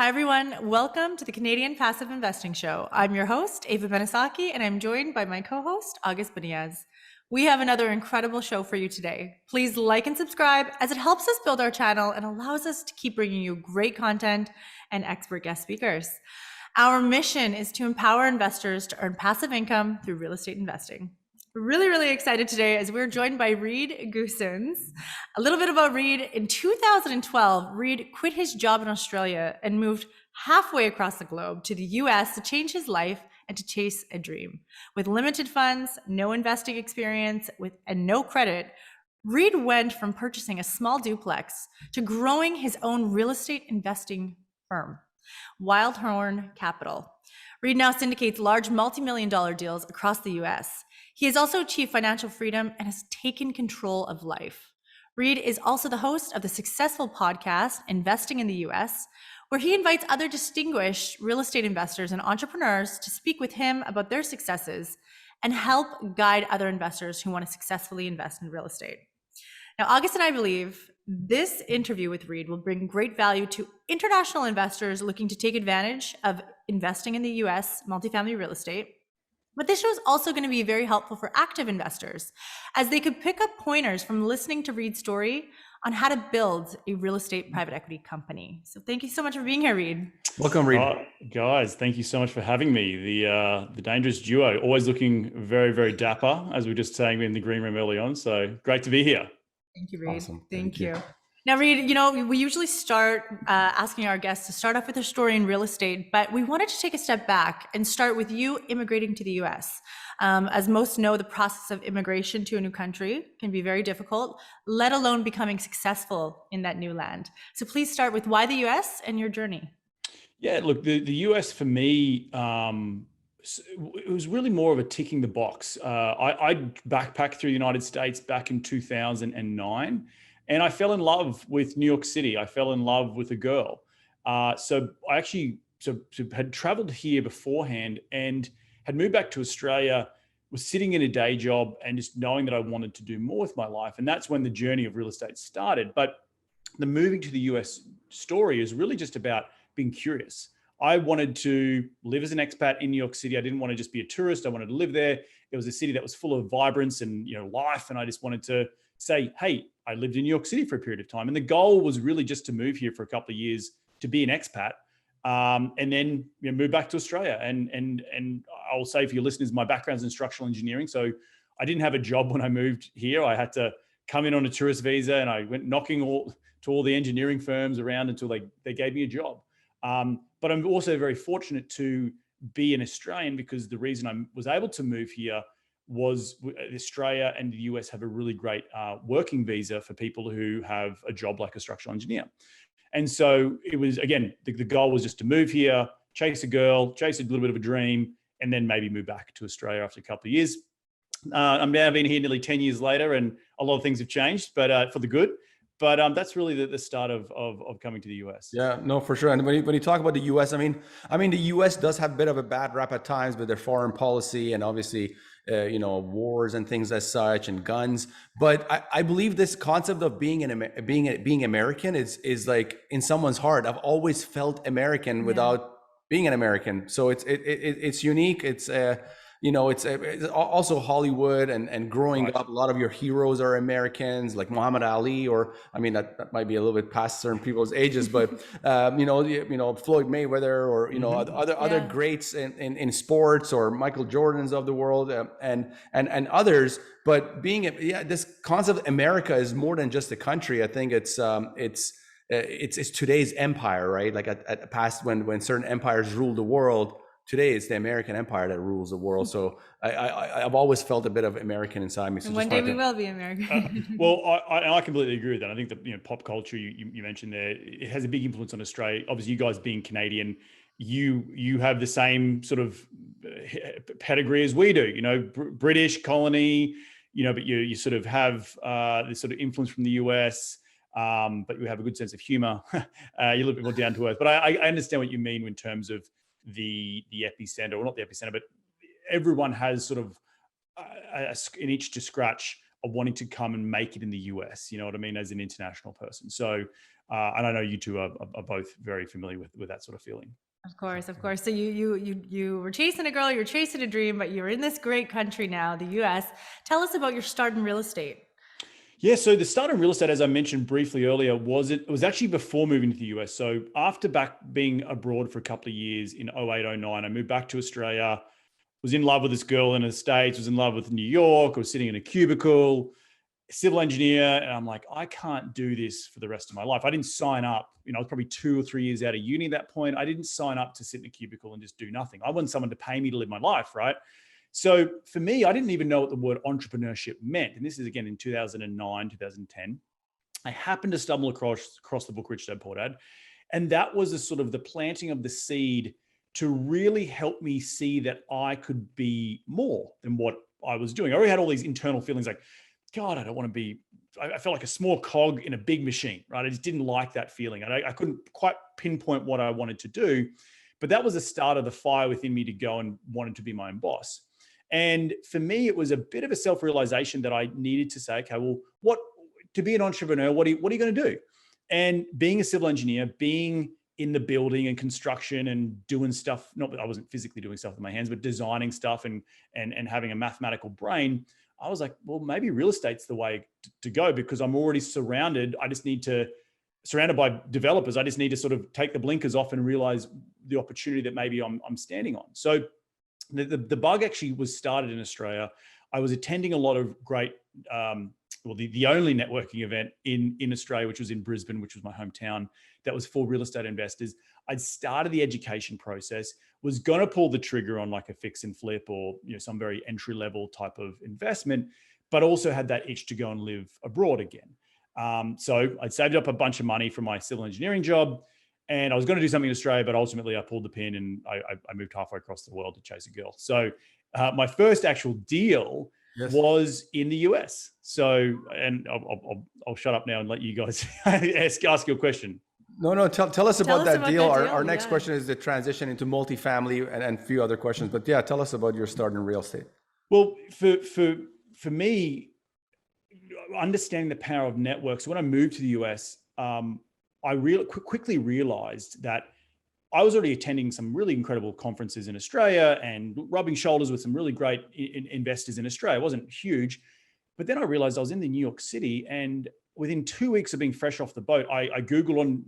Hi, everyone. Welcome to the Canadian Passive Investing Show. I'm your host, 𝗖𝗣𝗜 𝗖𝗽, and I'm joined by my co-host, August Biniaz. We have another incredible show for you today. Please like and subscribe as it helps us build our channel and allows us to keep bringing you great content and expert guest speakers. Our mission is to empower investors to earn passive income through real estate investing. Really excited today as we're joined by Reed Goossens. A little bit about Reed. In 2012, Reed quit his job in Australia and moved halfway across the globe to the US to change his life and to chase a dream. With limited funds, no investing experience, and no credit, Reed went from purchasing a small duplex to growing his own real estate investing firm, Wildhorn Capital. Reed now syndicates large multi-million-dollar deals across the US. He has also achieved financial freedom and has taken control of life. Reed is also the host of the successful podcast, Investing in the US, where he invites other distinguished real estate investors and entrepreneurs to speak with him about their successes and help guide other investors who want to successfully invest in real estate. Now, August and I believe this interview with Reed will bring great value to international investors looking to take advantage of investing in the US multifamily real estate. But this show is also going to be very helpful for active investors, as they could pick up pointers from listening to Reed's story on how to build a real estate private equity company. So thank you so much for being here, Reed. Welcome, Reed. Guys, thank you so much for having me. The dangerous duo, always looking very dapper, as we were just saying in the green room early on. So great to be here. Thank you, Reed. Awesome. Thank you. Now, Reed, we usually start asking our guests to start off with their story in real estate, but we wanted to take a step back and start with you immigrating to the US. As most know, the process of immigration to a new country can be very difficult, let alone becoming successful in that new land. So please start with why the US and your journey. Yeah, look, the US for me, it was really more of a ticking the box. I backpacked through the United States back in 2009. And I fell in love with New York City. I fell in love with a girl. So I actually had traveled here beforehand and had moved back to Australia, was sitting in a day job and just knowing that I wanted to do more with my life. And that's when the journey of real estate started. But the moving to the US story is really just about being curious. I wanted to live as an expat in New York City. I didn't want to just be a tourist. I wanted to live there. It was a city that was full of vibrance and life. And I just wanted to say, hey, I lived in New York City for a period of time. And the goal was really just to move here for a couple of years to be an expat, and then move back to Australia. And I'll say for your listeners, my background's in structural engineering. So I didn't have a job when I moved here. I had to come in on a tourist visa, and I went knocking to all the engineering firms around until they gave me a job. But I'm also very fortunate to be an Australian, because the reason I was able to move here was Australia and the US have a really great working visa for people who have a job like a structural engineer. And so it was, again, the goal was just to move here, chase a girl, chase a little bit of a dream, and then maybe move back to Australia after a couple of years. I'm now been here nearly 10 years later, and a lot of things have changed, but for the good. But that's really the start of coming to the US. Yeah, no, for sure. And when you talk about the US, I mean, the US does have a bit of a bad rap at times with their foreign policy and obviously, wars and things as such, and guns. But I believe this concept of being American is like in someone's heart. I've always felt American without being an American. So it's unique. It's it's also Hollywood and growing up, a lot of your heroes are Americans, like Muhammad Ali, or that might be a little bit past certain people's ages, but Floyd Mayweather, or other greats in sports, or Michael Jordans of the world, and others. But this concept of America is more than just a country. I think it's today's empire, right? Like at the past, when certain empires ruled the world. Today, it's the American empire that rules the world. So I've always felt a bit of American inside me. So one day we will be American. Well, I completely agree with that. I think that pop culture you mentioned there, it has a big influence on Australia. Obviously, you guys being Canadian, you have the same sort of pedigree as we do. British colony. But you sort of have this sort of influence from the US. But you have a good sense of humor. You're a little bit more down to earth. But I understand what you mean in terms of the epicenter, or not the epicenter, but everyone has sort of an itch to scratch of wanting to come and make it in the US, you know what I mean, as an international person. So, and I know you two are both very familiar with that sort of feeling. Of course, of course. So you were chasing a girl, you're chasing a dream, but you're in this great country now, the US. Tell us about your start in real estate. Yeah, so the start in real estate, as I mentioned briefly earlier, it was actually before moving to the US. So after back being abroad for a couple of years in 08, 09, I moved back to Australia, was in love with this girl in the States, was in love with New York, I was sitting in a cubicle, civil engineer, and I'm like, I can't do this for the rest of my life. I didn't sign up, you know, I was probably 2 or 3 years out of uni at that point. I didn't sign up to sit in a cubicle and just do nothing. I wanted someone to pay me to live my life, right? So for me, I didn't even know what the word entrepreneurship meant. And this is again in 2009, 2010. I happened to stumble across the book, Rich Dad Poor Dad. And that was a sort of the planting of the seed to really help me see that I could be more than what I was doing. I already had all these internal feelings like, God, I don't want to be, I felt like a small cog in a big machine, right? I just didn't like that feeling. I couldn't quite pinpoint what I wanted to do, but that was the start of the fire within me to go and wanted to be my own boss. And for me, it was a bit of a self-realization that I needed to say, okay, well, to be an entrepreneur, what are you going to do? And being a civil engineer, being in the building and construction and doing stuff, not that I wasn't physically doing stuff with my hands, but designing stuff and having a mathematical brain, I was like, well, maybe real estate's the way to go because I'm already surrounded. Surrounded by developers. I just need to sort of take the blinkers off and realize the opportunity that maybe I'm standing on. So the bug actually was started in Australia. I was attending a lot of great, the only networking event in Australia, which was in Brisbane, which was my hometown, that was for real estate investors. I'd started the education process, was going to pull the trigger on like a fix and flip or some very entry level type of investment, but also had that itch to go and live abroad again. So I'd saved up a bunch of money from my civil engineering job. And I was going to do something in Australia, but ultimately I pulled the pin and I moved halfway across the world to chase a girl. So my first actual deal was in the US. So, and I'll shut up now and let you guys ask your question. No, tell us about that deal. Our next yeah. question is the transition into multifamily and a few other questions. But yeah, tell us about your start in real estate. Well, for me, understanding the power of networks, when I moved to the US, I quickly realized that I was already attending some really incredible conferences in Australia and rubbing shoulders with some really great investors in Australia. It wasn't huge, but then I realized I was in the New York City, and within 2 weeks of being fresh off the boat, I Googled on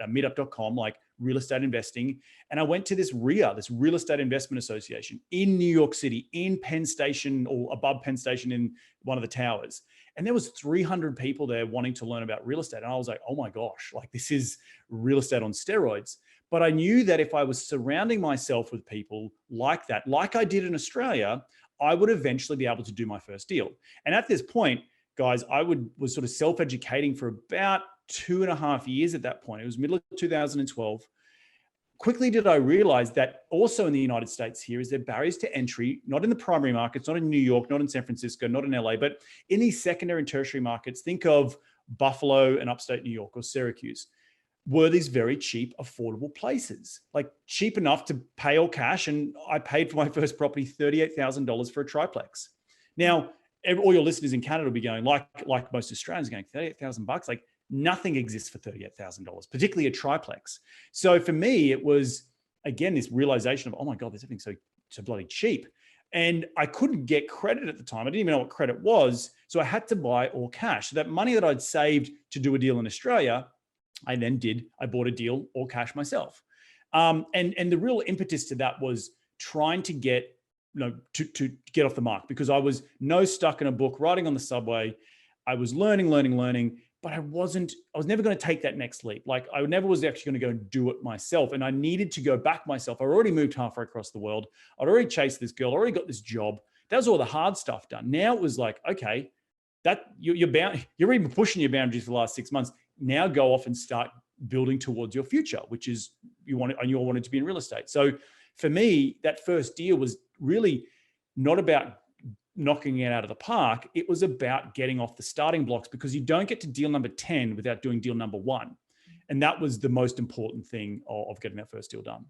meetup.com, like real estate investing. And I went to this RIA, this Real Estate Investment Association in New York City, in Penn Station or above Penn Station in one of the towers. And there was 300 people there wanting to learn about real estate. And I was like, oh my gosh, like this is real estate on steroids. But I knew that if I was surrounding myself with people like that, like I did in Australia, I would eventually be able to do my first deal. And at this point, guys, I was sort of self-educating for about 2.5 years at that point. It was middle of 2012. Quickly did I realize that also in the United States here is there barriers to entry, not in the primary markets, not in New York, not in San Francisco, not in LA, but in these secondary and tertiary markets. Think of Buffalo and upstate New York or Syracuse. Were these very cheap, affordable places, like cheap enough to pay all cash. And I paid for my first property $38,000 for a triplex. Now, all your listeners in Canada will be going, like most Australians, going $38,000. Like nothing exists for $38,000, particularly a triplex. So for me, it was again this realization of, oh my God, there's everything so bloody cheap. And I couldn't get credit at the time. I didn't even know what credit was. So I had to buy all cash. So that money that I'd saved to do a deal in Australia, I bought a deal all cash myself. And the real impetus to that was trying to get, to get off the mark, because I was stuck in a book, riding on the subway. I was learning, but I was never going to take that next leap. Like I never was actually going to go and do it myself. And I needed to go back myself. I already moved halfway across the world. I'd already chased this girl, already got this job. That was all the hard stuff done. Now it was like, okay, that you're even pushing your boundaries for the last 6 months. Now go off and start building towards your future, which is you all wanted to be in real estate. So for me, that first deal was really not about knocking it out of the park. It was about getting off the starting blocks, because you don't get to deal number 10 without doing deal number 1. And that was the most important thing of getting that first deal done.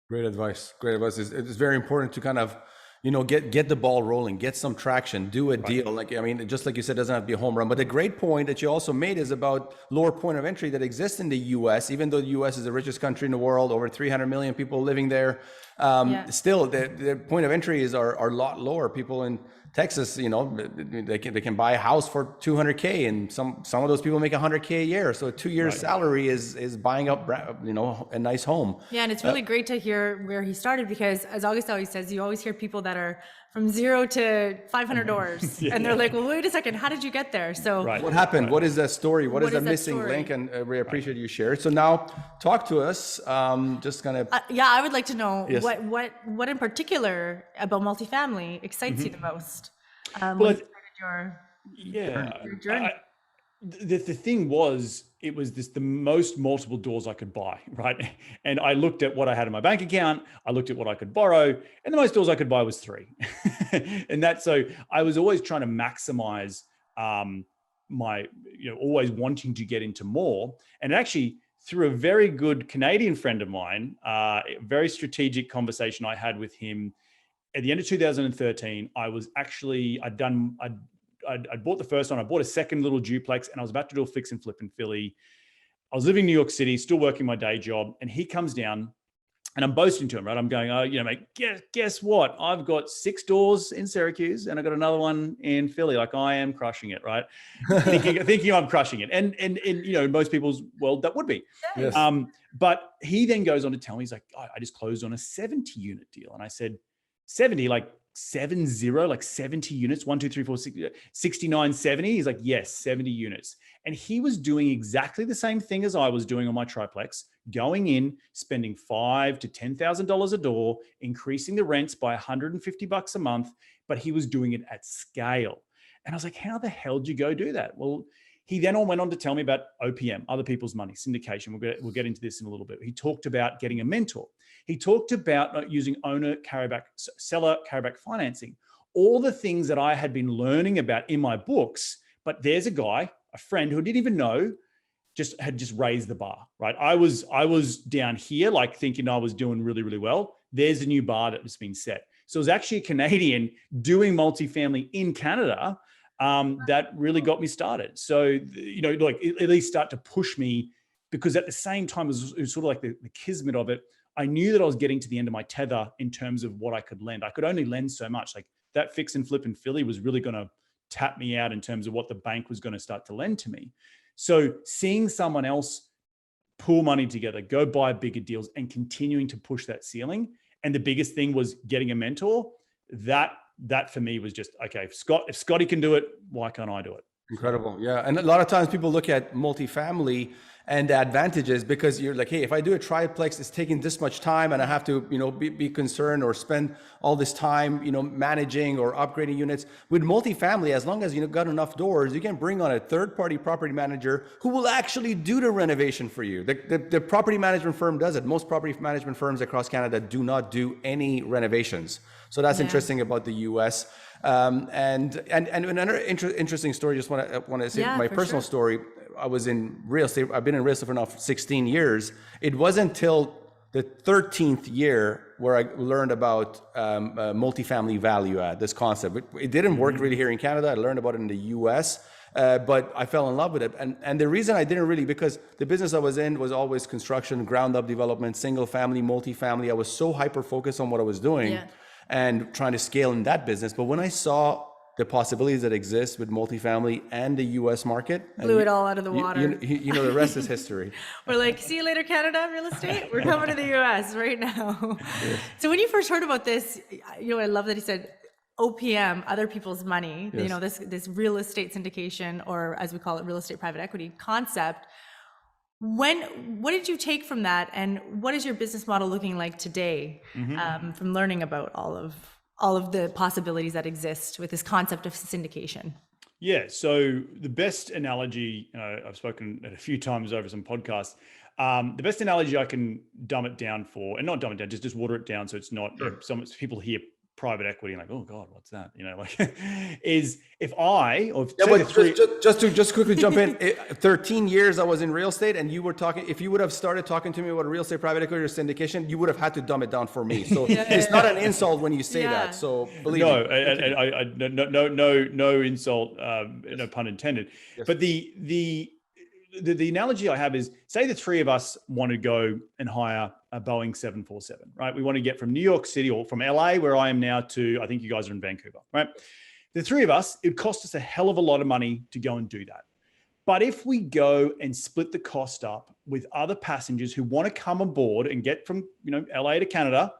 Great advice. It's very important to kind of, get the ball rolling, get some traction, do a deal. Like, I mean, just like you said, it doesn't have to be a home run. But the great point that you also made is about lower point of entry that exists in the US, even though the US is the richest country in the world, over 300 million people living there. Still, the point of entry are a lot lower. People in Texas, they can buy a house for $200K, and some of those people make $100K a year. So a 2 year salary is buying up, a nice home. Yeah, and it's really great to hear where he started, because as August always says, you always hear people that are from zero to $500, and they're like, well, wait a second, how did you get there? So what happened? What is that story? What is that missing link? And we appreciate you share it. So now talk to us. Just kind of. I would like to know what in particular about multifamily excites you the most. When you started your journey. The thing was, it was the most multiple doors I could buy, right? And I looked at what I had in my bank account, I looked at what I could borrow, and the most doors I could buy was 3. So I was always trying to maximize my, always wanting to get into more. And actually, through a very good Canadian friend of mine, a very strategic conversation I had with him at the end of 2013, I bought the first one. I bought a second little duplex, and I was about to do a fix and flip in Philly. I was living in New York City, still working my day job. And he comes down, and I'm boasting to him, right? I'm going, mate, guess what? I've got 6 doors in Syracuse, and I got another one in Philly. Like, I am crushing it, right? thinking I'm crushing it. And in most people's world, that would be. Yes. But he then goes on to tell me, he's like, I just closed on a 70 unit deal. And I said, 70, like 70, like 70 units, 1, 2, 3, 4, 6, 69, 70. He's like, yes, 70 units. And he was doing exactly the same thing as I was doing on my triplex, going in, spending $5,000 to $10,000 a door, increasing the rents by $150 a month, but he was doing it at scale. And I was like, how the hell did you go do that? Well, he then went on to tell me about OPM, other people's money, syndication. We'll get into this in a little bit. He talked about getting a mentor. He talked about using seller carryback financing, all the things that I had been learning about in my books. But there's a guy, a friend who I didn't even know, had raised the bar, right? I was down here, like thinking I was doing really, really well. There's a new bar that was being set. So it was actually a Canadian doing multifamily in Canada that really got me started. So, at least start to push me, because at the same time, it was sort of like the kismet of it. I knew that I was getting to the end of my tether in terms of what I could lend. I could only lend so much. Like, that fix and flip in Philly was really going to tap me out in terms of what the bank was going to start to lend to me. So seeing someone else pool money together, go buy bigger deals, and continuing to push that ceiling. And the biggest thing was getting a mentor. That for me was just, okay, if Scotty can do it, why can't I do it? Incredible. Yeah. And a lot of times people look at multifamily and the advantages, because you're like, hey, if I do a triplex, it's taking this much time, and I have to, be concerned or spend all this time, managing or upgrading units. With multifamily, as long as got enough doors, you can bring on a third-party property manager who will actually do the renovation for you. The property management firm does it. Most property management firms across Canada do not do any renovations. So that's interesting about the US. And another interesting story, just want to say my personal story. I was in real estate. I've been in real estate for now 16 years. It wasn't until the 13th year where I learned about multifamily value-add, this concept. It didn't work really here in Canada. I learned about it in the US, but I fell in love with it. And the reason I didn't really, because the business I was in was always construction, ground-up development, single-family, multifamily. I was so hyper-focused on what I was doing and trying to scale in that business. But when I saw the possibilities that exist with multifamily and the U.S. market, blew it all out of the water. The rest is history. We're like, see you later, Canada real estate. We're coming to the U.S. right now. Yes. So when you first heard about this, I love that he said OPM, other people's money. Yes. This real estate syndication, or as we call it, real estate private equity concept. What did you take from that, and what is your business model looking like today from learning about all of the possibilities that exist with this concept of syndication? Yeah. So the best analogy, I've spoken a few times over some podcasts. The best analogy I can dumb it down for, and not dumb it down, just water it down so it's not, some people hear private equity and like, oh God, what's that? You know, like is if I, or if Yeah, say but the three, just quickly jump in. 13 years I was in real estate, and you were talking. If you would have started talking to me about real estate, private equity, or syndication, you would have had to dumb it down for me. So it's not an insult when you say Yeah. that. So believe no, me. and no insult, no pun intended. Yes. But the analogy I have is, say the three of us want to go and hire a Boeing 747, right? We want to get from New York City or from LA, where I am now, to, I think you guys are in Vancouver, right? The three of us, it cost us a hell of a lot of money to go and do that. But if we go and split the cost up with other passengers who want to come aboard and get from, LA to Canada,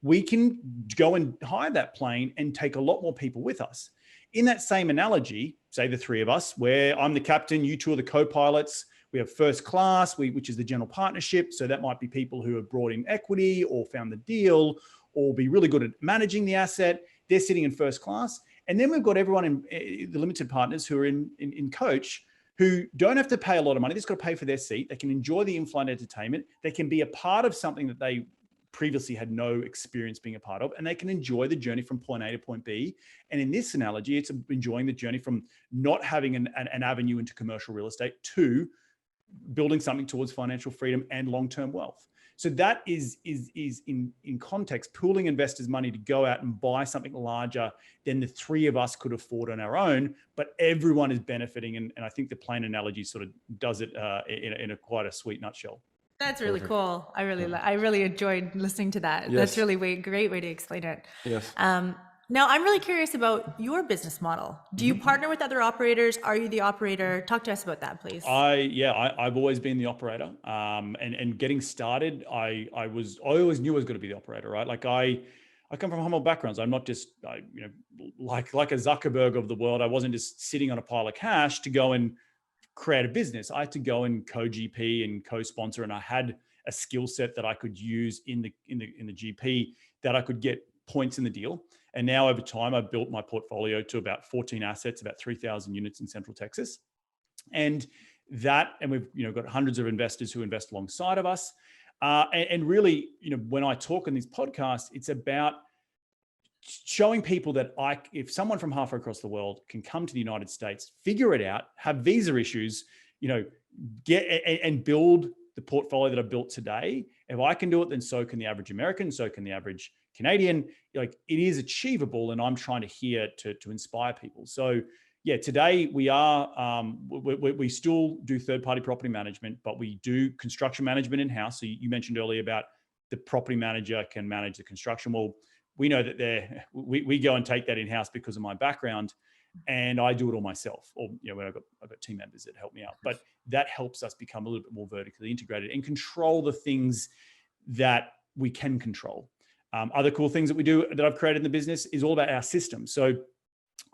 we can go and hire that plane and take a lot more people with us. In that same analogy, say the three of us, where I'm the captain, you two are the co-pilots, we have first class, which is the general partnership. So that might be people who have brought in equity or found the deal or be really good at managing the asset. They're sitting in first class. And then we've got everyone in the limited partners who are in coach, who don't have to pay a lot of money. They've just got to pay for their seat. They can enjoy the in-flight entertainment. They can be a part of something that they previously had no experience being a part of, and they can enjoy the journey from point A to point B. And in this analogy, it's enjoying the journey from not having an avenue into commercial real estate to building something towards financial freedom and long-term wealth. So that is in context, pooling investors' money to go out and buy something larger than the three of us could afford on our own, but everyone is benefiting. And I think the plane analogy sort of does it in a quite a sweet nutshell. That's really cool. I really enjoyed listening to that. Yes. That's really great way to explain it. Yes. Now I'm really curious about your business model. Do you partner with other operators? Are you the operator? Talk to us about that, please. I've always been the operator. And getting started, I always knew I was going to be the operator, right? Like I come from humble backgrounds. I'm not just, like a Zuckerberg of the world. I wasn't just sitting on a pile of cash to go and create a business. I had to go and co-GP and co-sponsor, and I had a skill set that I could use in the GP that I could get points in the deal. And now over time, I've built my portfolio to about 14 assets, about 3,000 units in Central Texas. And we've got hundreds of investors who invest alongside of us. And really, when I talk in these podcasts, it's about showing people that if someone from halfway across the world can come to the United States, figure it out, have visa issues, get and build the portfolio that I've built today. If I can do it, then so can the average American, so can the average Canadian. Like, it is achievable, and I'm trying to inspire people. So yeah, today we still do third-party property management, but we do construction management in-house. So you mentioned earlier about the property manager can manage the construction. Well, we know that we go and take that in-house because of my background, and I do it all myself. Or when I've got team members that help me out. But that helps us become a little bit more vertically integrated and control the things that we can control. Other cool things that we do that I've created in the business is all about our system. So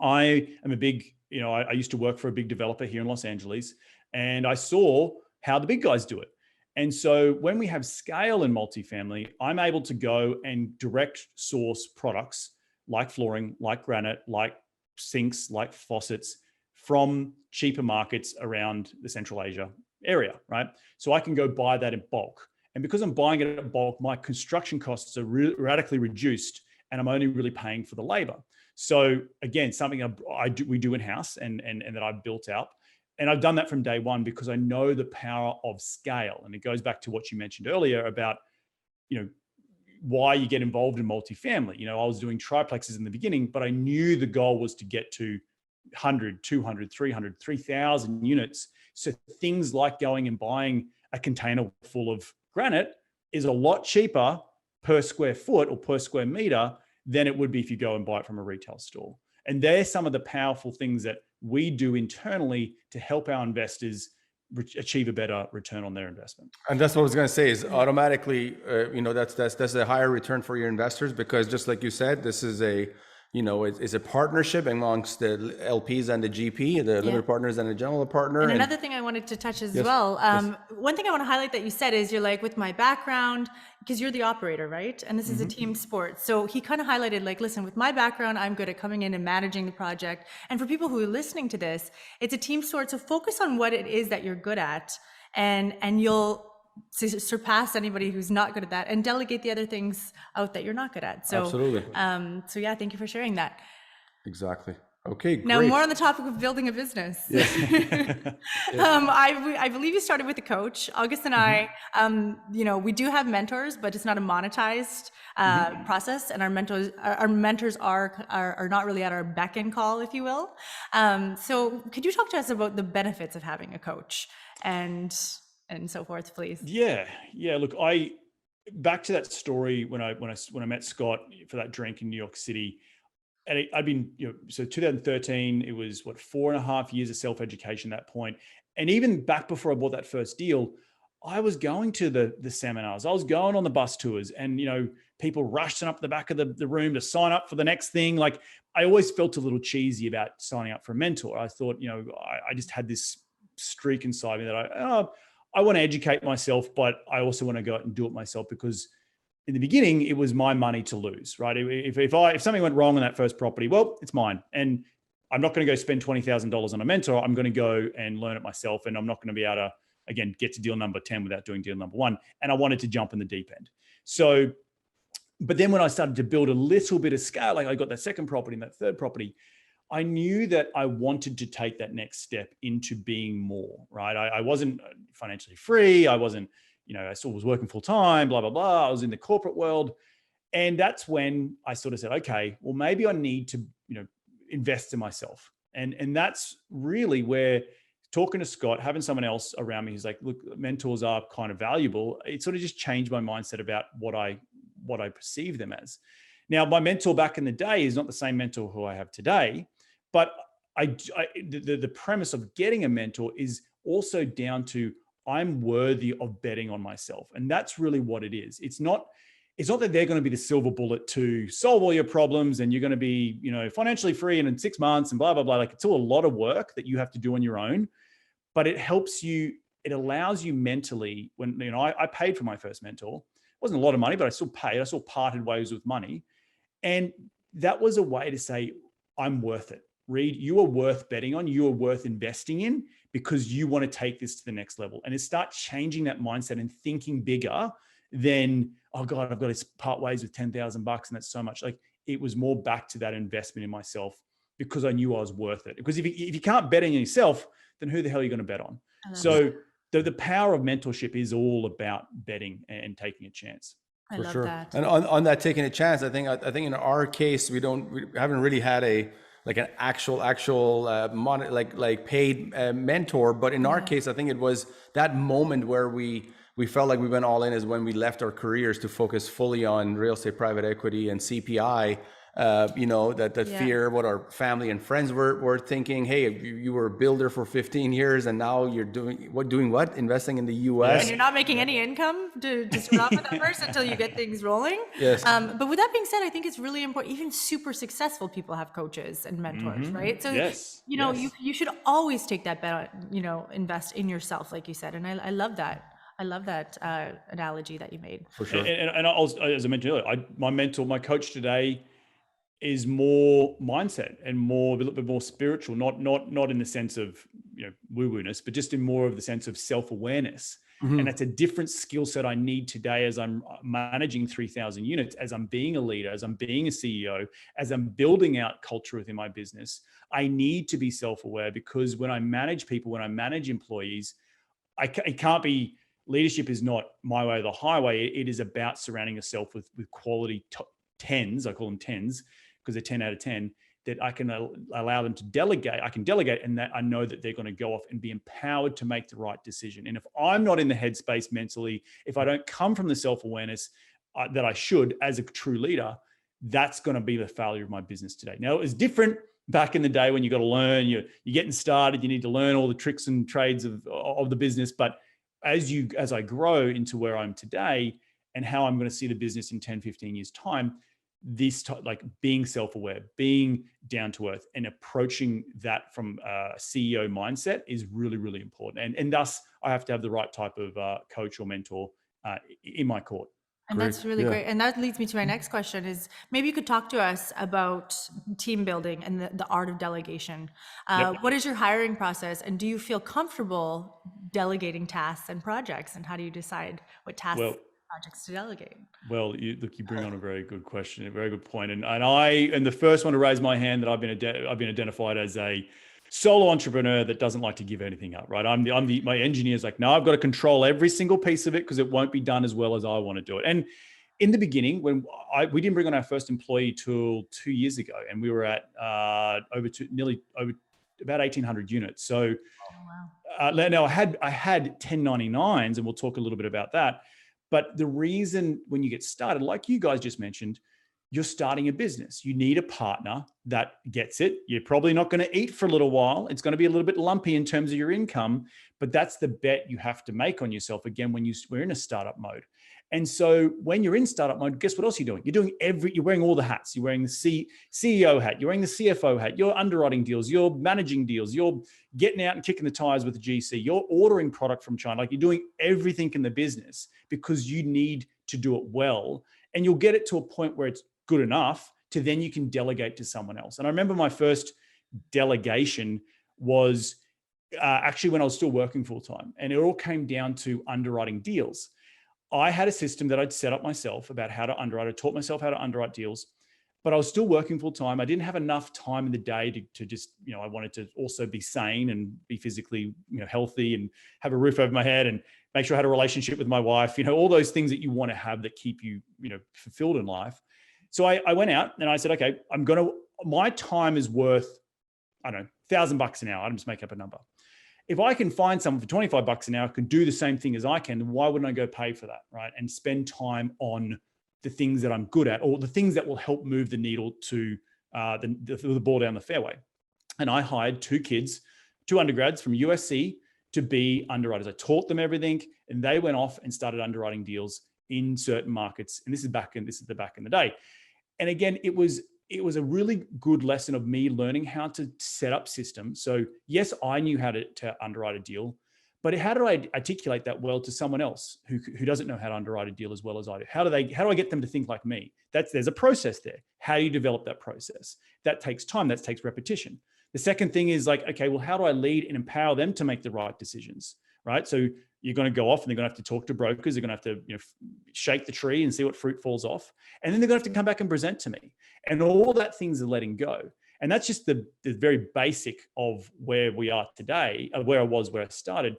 I am a big, I used to work for a big developer here in Los Angeles, and I saw how the big guys do it. And so when we have scale in multifamily, I'm able to go and direct source products like flooring, like granite, like sinks, like faucets from cheaper markets around the Central Asia area, right? So I can go buy that in bulk. And because I'm buying it in bulk, my construction costs are radically reduced, and I'm only really paying for the labor. So again, something we do in-house and that I've built out. And I've done that from day one because I know the power of scale. And it goes back to what you mentioned earlier about, why you get involved in multifamily. I was doing triplexes in the beginning, but I knew the goal was to get to 100, 200, 300, 3,000 units. So things like going and buying a container full of granite is a lot cheaper per square foot or per square meter than it would be if you go and buy it from a retail store. And they're some of the powerful things that we do internally to help our investors achieve a better return on their investment. And that's what I was going to say is automatically, that's a higher return for your investors, because just like you said, this is it's a partnership amongst the LPs and the GP, the limited partners and the general partner. And another thing I wanted to touch as well. One thing I want to highlight that you said is you're like, with my background, because you're the operator, right? And this is a team sport. So he kind of highlighted like, listen, with my background, I'm good at coming in and managing the project. And for people who are listening to this, it's a team sport. So focus on what it is that you're good at, and you'll surpass anybody who's not good at that, and delegate the other things out that you're not good at. So, Absolutely. So yeah, thank you for sharing that. Exactly. Okay, Now, great. more on the topic of building a business. Yes. I believe you started with a coach. August and I, we do have mentors, but it's not a monetized process, and our mentors are not really at our beck and call, if you will. So, could you talk to us about the benefits of having a coach and so forth, please? Yeah. Look, back to that story when I met Scott for that drink in New York City. And I'd been, so 2013, it was 4.5 years of self-education at that point. And even back before I bought that first deal, I was going to the seminars, I was going on the bus tours, and, people rushing up the back of the room to sign up for the next thing. Like, I always felt a little cheesy about signing up for a mentor. I thought, I just had this streak inside me that I want to educate myself, but I also want to go out and do it myself, because in the beginning, it was my money to lose, right? If something went wrong on that first property, well, it's mine. And I'm not going to go spend $20,000 on a mentor. I'm going to go and learn it myself. And I'm not going to be able to, again, get to deal number 10 without doing deal number 1. And I wanted to jump in the deep end. So, but then when I started to build a little bit of scale, like I got that second property and that third property, I knew that I wanted to take that next step into being more, right? I wasn't financially free. I wasn't, I still was working full time, blah, blah, blah. I was in the corporate world. And that's when I sort of said, okay, well, maybe I need to, invest in myself. And that's really where talking to Scott, having someone else around me who's like, look, mentors are kind of valuable. It sort of just changed my mindset about what I perceive them as. Now, my mentor back in the day is not the same mentor who I have today, but the premise of getting a mentor is also down to I'm worthy of betting on myself. And that's really what it is. It's not that they're going to be the silver bullet to solve all your problems and you're going to be, financially free and in 6 months and blah, blah, blah. Like, it's all a lot of work that you have to do on your own, but it helps you, it allows you mentally when, I paid for my first mentor. It wasn't a lot of money, but I still paid. I still parted ways with money. And that was a way to say, I'm worth it. Reed, you are worth betting on. You are worth investing in, because you want to take this to the next level. And it starts changing that mindset and thinking bigger than, oh God, I've got to part ways with $10,000 and that's so much. Like, it was more back to that investment in myself, because I knew I was worth it. Because if you can't bet on yourself, then who the hell are you going to bet on? So the power of mentorship is all about betting and taking a chance. I love that. And on that taking a chance, I think in our case, we haven't really had an actual paid mentor. But in our case, I think it was that moment where we felt like we went all in, is when we left our careers to focus fully on real estate, private equity, and CPI. Fear, what our family and friends were thinking. Hey, you were a builder for 15 years and now you're doing what? Investing in the US. And you're not making any income to start off with that first until you get things rolling. Yes. But with that being said, I think it's really important. Even super successful people have coaches and mentors, right? So, you should always take that bet on, invest in yourself, like you said. And I love that. I love that analogy that you made. For sure. And as I mentioned earlier, my coach today is more mindset and a little bit more spiritual, not in the sense of woo-woo-ness, but just in more of the sense of self-awareness. Mm-hmm. And that's a different skill set I need today as I'm managing 3,000 units, as I'm being a leader, as I'm being a CEO, as I'm building out culture within my business. I need to be self-aware, because when I manage people, when I manage employees, it can't be, leadership is not my way or the highway. It is about surrounding yourself with quality 10s. I call them 10s, because they're 10 out of 10, that I can allow them to delegate. I can delegate, and that I know that they're going to go off and be empowered to make the right decision. And if I'm not in the headspace mentally, if I don't come from the self-awareness that I should as a true leader, that's going to be the failure of my business today. Now, it was different back in the day when you got to learn, you're getting started, you need to learn all the tricks and trades of the business. But as I grow into where I'm today and how I'm going to see the business in 10, 15 years time, like being self-aware, being down to earth, and approaching that from a CEO mindset is really, really important. And thus I have to have the right type of coach or mentor in my court. And that's really great. And that leads me to my next question is, maybe you could talk to us about team building and the art of delegation. What is your hiring process? And do you feel comfortable delegating tasks and projects, and how do you decide what tasks Well, and projects to delegate? Well, you bring on a very good question, a very good point. And I am the first one to raise my hand that I've been identified as a solo entrepreneur that doesn't like to give anything up, right? My engineer's like, no, I've got to control every single piece of it because it won't be done as well as I want to do it. And in the beginning, when we didn't bring on our first employee till 2 years ago, and we were at nearly over about 1,800 units. So now I had 1099s, and we'll talk a little bit about that. But the reason when you get started, like you guys just mentioned, you're starting a business. You need a partner that gets it. You're probably not going to eat for a little while. It's going to be a little bit lumpy in terms of your income, but that's the bet you have to make on yourself again when we're in a startup mode. And so when you're in startup mode, guess what else you're doing? You're wearing all the hats. You're wearing the CEO hat. You're wearing the CFO hat. You're underwriting deals. You're managing deals. You're getting out and kicking the tires with the GC. You're ordering product from China. Like, you're doing everything in the business because you need to do it well. And you'll get it to a point where it's good enough to then you can delegate to someone else. And I remember my first delegation was actually when I was still working full time, and it all came down to underwriting deals. I had a system that I'd set up myself about how to underwrite. I taught myself how to underwrite deals, but I was still working full time. I didn't have enough time in the day to just, I wanted to also be sane and be physically, healthy and have a roof over my head and make sure I had a relationship with my wife, all those things that you want to have that keep you, fulfilled in life. So I went out and I said, okay, my time is worth, I don't know, $1,000 an hour. I'm just make up a number. If I can find someone for $25 an hour who can do the same thing as I can, then why wouldn't I go pay for that, right? And spend time on the things that I'm good at, or the things that will help move the needle to the ball down the fairway. And I hired 2 kids, 2 undergrads from USC to be underwriters. I taught them everything, and they went off and started underwriting deals in certain markets. And this is back in the day. And again, it was a really good lesson of me learning how to set up systems. So yes, I knew how to underwrite a deal, but how do I articulate that well to someone else who doesn't know how to underwrite a deal as well as I do? How do I get them to think like me? There's a process there. How do you develop that process? That takes time. That takes repetition. The second thing is like, okay, well, how do I lead and empower them to make the right decisions, right? So you're going to go off and they're going to have to talk to brokers. They're going to have to shake the tree and see what fruit falls off. And then they're going to have to come back and present to me. And all that things are letting go. And that's just the very basic of where we are today, where I started,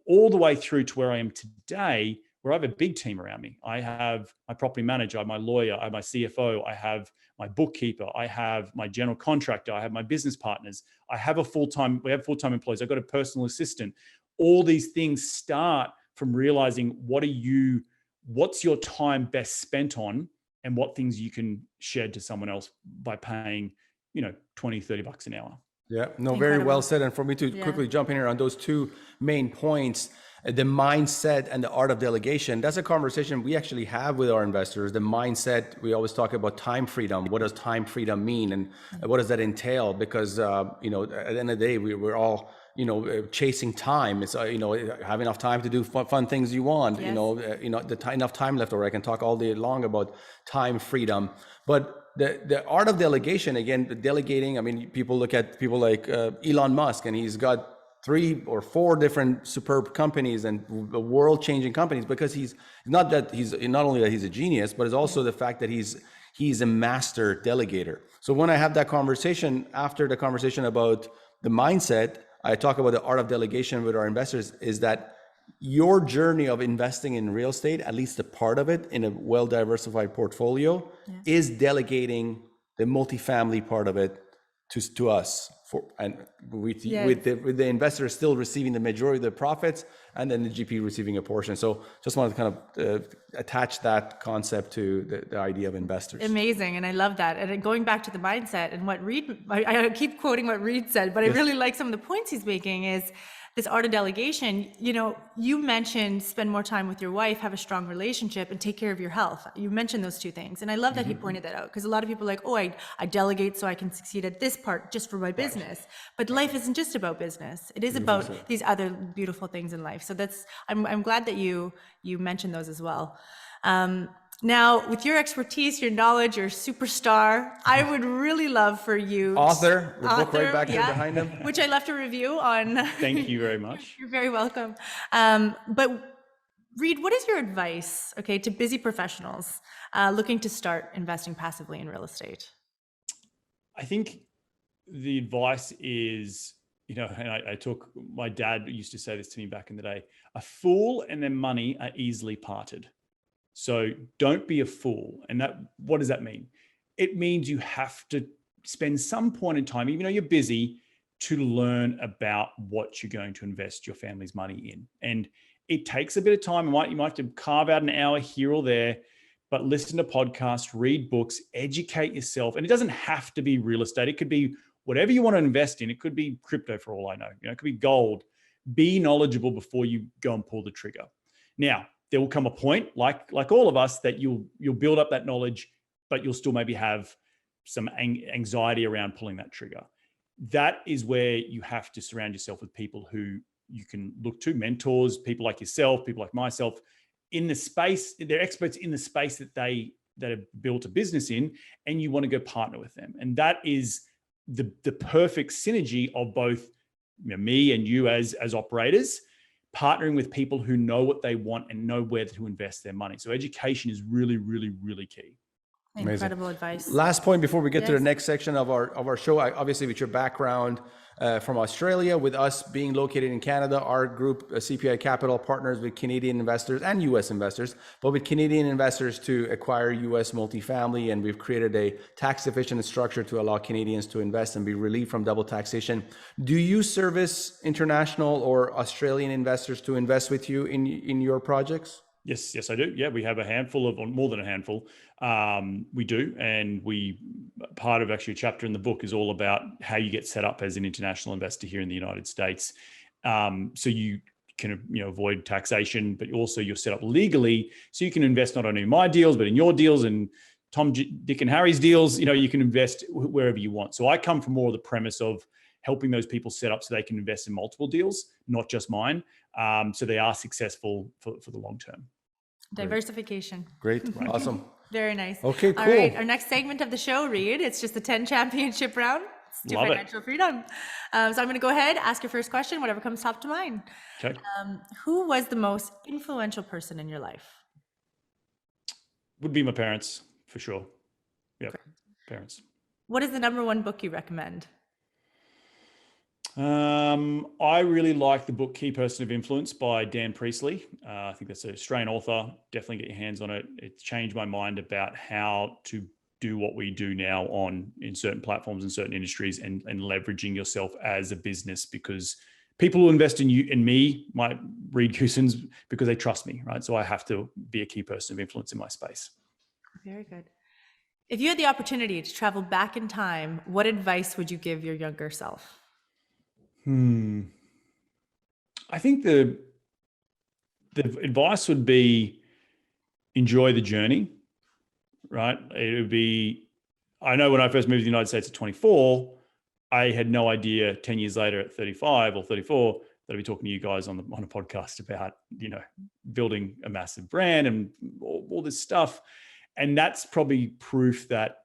all the way through to where I am today, where I have a big team around me. I have my property manager, I have my lawyer, I have my CFO, I have my bookkeeper, I have my general contractor, I have my business partners, we have full-time employees, I've got a personal assistant. All these things start from realizing what's your time best spent on, and what things you can shed to someone else by paying, $20, $30 an hour. Yeah, no, Incredible. very well said. And for me to quickly jump in here on those 2 main points, the mindset and the art of delegation, that's a conversation we actually have with our investors. The mindset, we always talk about time freedom. What does time freedom mean? And what does that entail? Because, at the end of the day, we're all, chasing time. It's, have enough time to do fun things you want, Yes. enough time left over. I can talk all day long about time freedom, but the art of delegation, again, the delegating, I mean, people look at people like Elon Musk, and he's got 3 or 4 different superb companies and world-changing companies, because he's not only that he's a genius, but it's also the fact that he's a master delegator. So when I have that conversation, after the conversation about the mindset, I talk about the art of delegation with our investors, is that your journey of investing in real estate, at least a part of it in a well-diversified portfolio, is delegating the multifamily part of it to us, with the investor still receiving the majority of the profits, and then the GP receiving a portion. So just wanted to kind of attach that concept to the idea of investors. Amazing. And I love that. And then going back to the mindset and what I keep quoting what Reed said, but I really like some of the points he's making is this art of delegation. You mentioned spend more time with your wife, have a strong relationship, and take care of your health. You mentioned those 2 things. And I love that he pointed that out, because a lot of people are like, oh, I delegate so I can succeed at this part just for my business. But life isn't just about business. It is about these other beautiful things in life. So I'm glad that you mentioned those as well. Now, with your expertise, your knowledge, you're a superstar. I would really love for you, Author, the book right back there yeah, behind him. which I left a review on. Thank you very much. You're very welcome. But Reed, what is your advice, okay, to busy professionals looking to start investing passively in real estate? I think the advice is, and I took, my dad used to say this to me back in the day, a fool and their money are easily parted. So don't be a fool. And what does that mean? It means you have to spend some point in time, even though you're busy, to learn about what you're going to invest your family's money in. And it takes a bit of time. You might have to carve out an hour here or there, but listen to podcasts, read books, educate yourself. And it doesn't have to be real estate. It could be whatever you want to invest in. It could be crypto for all I know. It could be gold. Be knowledgeable before you go and pull the trigger. Now, there will come a point, like all of us, that you'll build up that knowledge, but you'll still maybe have some anxiety around pulling that trigger. That is where you have to surround yourself with people who you can look to, mentors, people like yourself, people like myself, in the space. They're experts in the space that have built a business in, and you want to go partner with them. And that is the perfect synergy of both me and you as operators, partnering with people who know what they want and know where to invest their money. So education is really, really, really key. Amazing. Incredible advice. Last point before we get to Yes. the next section of our show. Obviously, with your background from Australia, with us being located in Canada, our group CPI Capital partners with Canadian investors and US investors, but with Canadian investors to acquire US multifamily, and we've created a tax efficient structure to allow Canadians to invest and be relieved from double taxation. Do you service international or Australian investors to invest with you in your projects? Yes, I do. Yeah, we have a handful of, or more than a handful. We do. And part of actually a chapter in the book is all about how you get set up as an international investor here in the United States. So you can, avoid taxation, but also you're set up legally. So you can invest not only in my deals, but in your deals and Tom, Dick and Harry's deals. You can invest wherever you want. So I come from more of the premise of helping those people set up so they can invest in multiple deals, not just mine. So they are successful for the long term. Diversification. Great. Awesome. Very nice. Okay, cool. All right, our next segment of the show, Reed, it's just the 10 championship round. It's to Love it. financial freedom. So I'm going to go ahead, ask your first question, whatever comes top to mind. Okay. Who was the most influential person in your life? Would be my parents, for sure. Yeah, parents. What is the number one book you recommend? I really like the book Key Person of Influence by Dan Priestley. I think that's an Australian author. Definitely get your hands on it. It's changed my mind about how to do what we do now in certain platforms and certain industries, and leveraging yourself as a business, because people will invest in you and me, my Reed Goossens, because they trust me, right? So I have to be a key person of influence in my space. Very good. If you had the opportunity to travel back in time, what advice would you give your younger self? I think the advice would be enjoy the journey, right? It would be, I know when I first moved to the United States at 24, I had no idea 10 years later at 35 or 34 that I'd be talking to you guys on a podcast about, building a massive brand and all this stuff. And that's probably proof that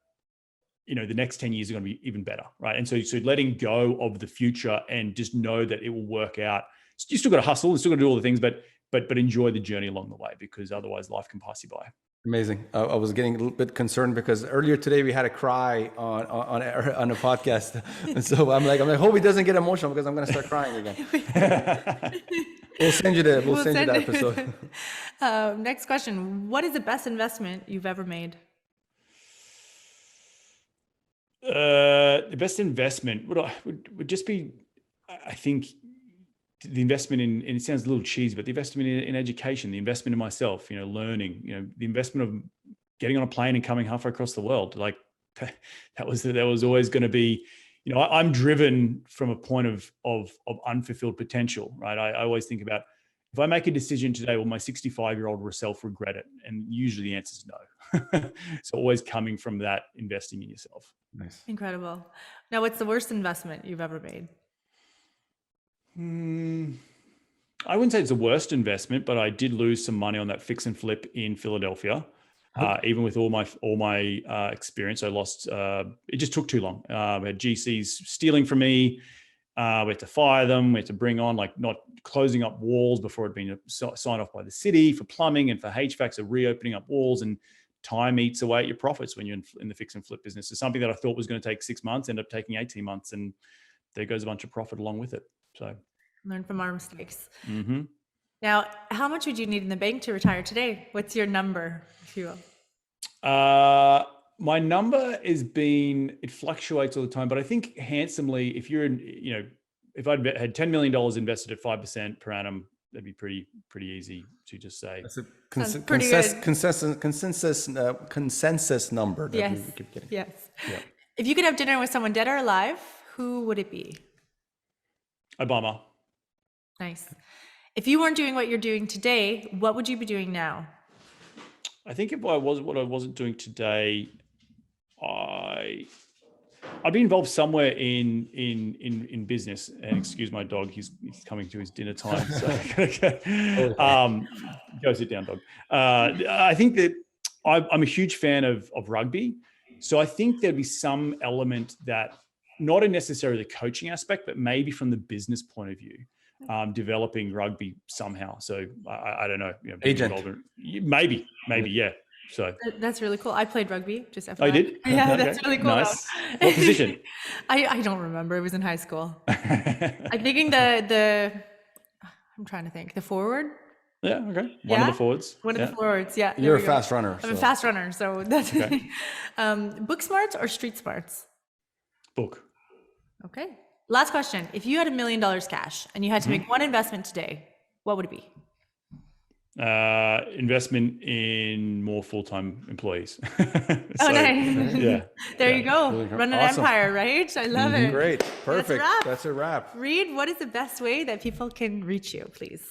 the next 10 years are going to be even better, right? And so letting go of the future and just know that it will work out. You still got to hustle, you still got to do all the things, but enjoy the journey along the way, because otherwise life can pass you by. Amazing. I was getting a little bit concerned because earlier today we had a cry on a podcast, and so I'm like, I hope he doesn't get emotional, because I'm going to start crying again. We'll send you that episode. Next question: what is the best investment you've ever made? The best investment would just be, I think, the investment in, and it sounds a little cheesy, but the investment in education, the investment in myself, learning, the investment of getting on a plane and coming halfway across the world. Like that was always going to be, I'm driven from a point of unfulfilled potential, right? I always think about, if I make a decision today, will my 65-year-old self regret it? And usually the answer is no. So always coming from that, investing in yourself. Nice. Incredible. Now, what's the worst investment you've ever made? I wouldn't say it's the worst investment, but I did lose some money on that fix and flip in Philadelphia. Even with all my experience, I lost. It just took too long. We had GCs stealing from me. We had to fire them. We had to bring on not closing up walls before it had been signed off by the city for plumbing and for HVAC. So reopening up walls, and time eats away at your profits when you're in the fix and flip business. So something that I thought was going to take 6 months ended up taking 18 months, and there goes a bunch of profit along with it. So learn from our mistakes. Mm-hmm. Now, how much would you need in the bank to retire today? What's your number, if you will? My number it fluctuates all the time, but I think handsomely, if you're if I'd had $10 million invested at 5% per annum, that'd be pretty easy to just say. That's a consensus number that Yes. we keep getting. Yes. Yeah. If you could have dinner with someone dead or alive, who would it be? Obama. Nice. If you weren't doing what you're doing today, what would you be doing now? I think if I was what I wasn't doing today, I'd be involved somewhere in business. And excuse my dog, he's coming to his dinner time. So go sit down, dog. I think that I'm a huge fan of rugby. So I think there'd be some element that, not in necessarily the coaching aspect, but maybe from the business point of view, developing rugby somehow. So I don't know. Agent. Maybe, yeah. So that's really cool. I played rugby, just FYI. Oh, you did? Yeah, Okay. that's really cool. Nice. What position? I don't remember. It was in high school. I'm thinking I'm trying to think. The forward? Yeah, okay. One of the forwards. One of the forwards, yeah. You're a fast runner. I'm a fast runner, so that's Okay. Book smarts or street smarts? Book. Okay. Last question. If you had $1 million cash and you had to make one investment today, what would it be? Investment in more full-time employees. Nice. Yeah. There you go. Run an empire, right? I love it. Great. Perfect. wrap. That's a wrap. Reed, what is the best way that people can reach you, please?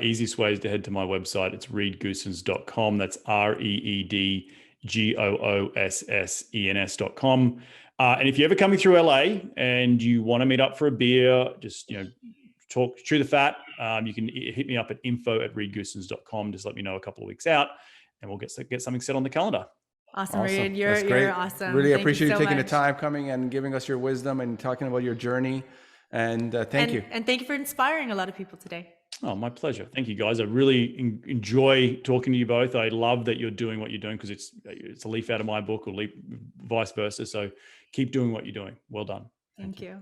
Easiest way is to head to my website. It's reedgoossens.com. That's REEDGOOSSENS.com. And if you're ever coming through LA and you want to meet up for a beer, just talk chew the fat, you can hit me up at info@reedgoossens.com. Just let me know a couple of weeks out, and we'll get something set on the calendar. Awesome, Reed. That's great. You're awesome. Really Thank appreciate you so taking the much. time, coming and giving us your wisdom and talking about your journey. And thank you. And thank you for inspiring a lot of people today. Oh, my pleasure. Thank you, guys. I really enjoy talking to you both. I love that you're doing what you're doing, because it's a leaf out of my book, or vice versa. So keep doing what you're doing. Well done. Thank you.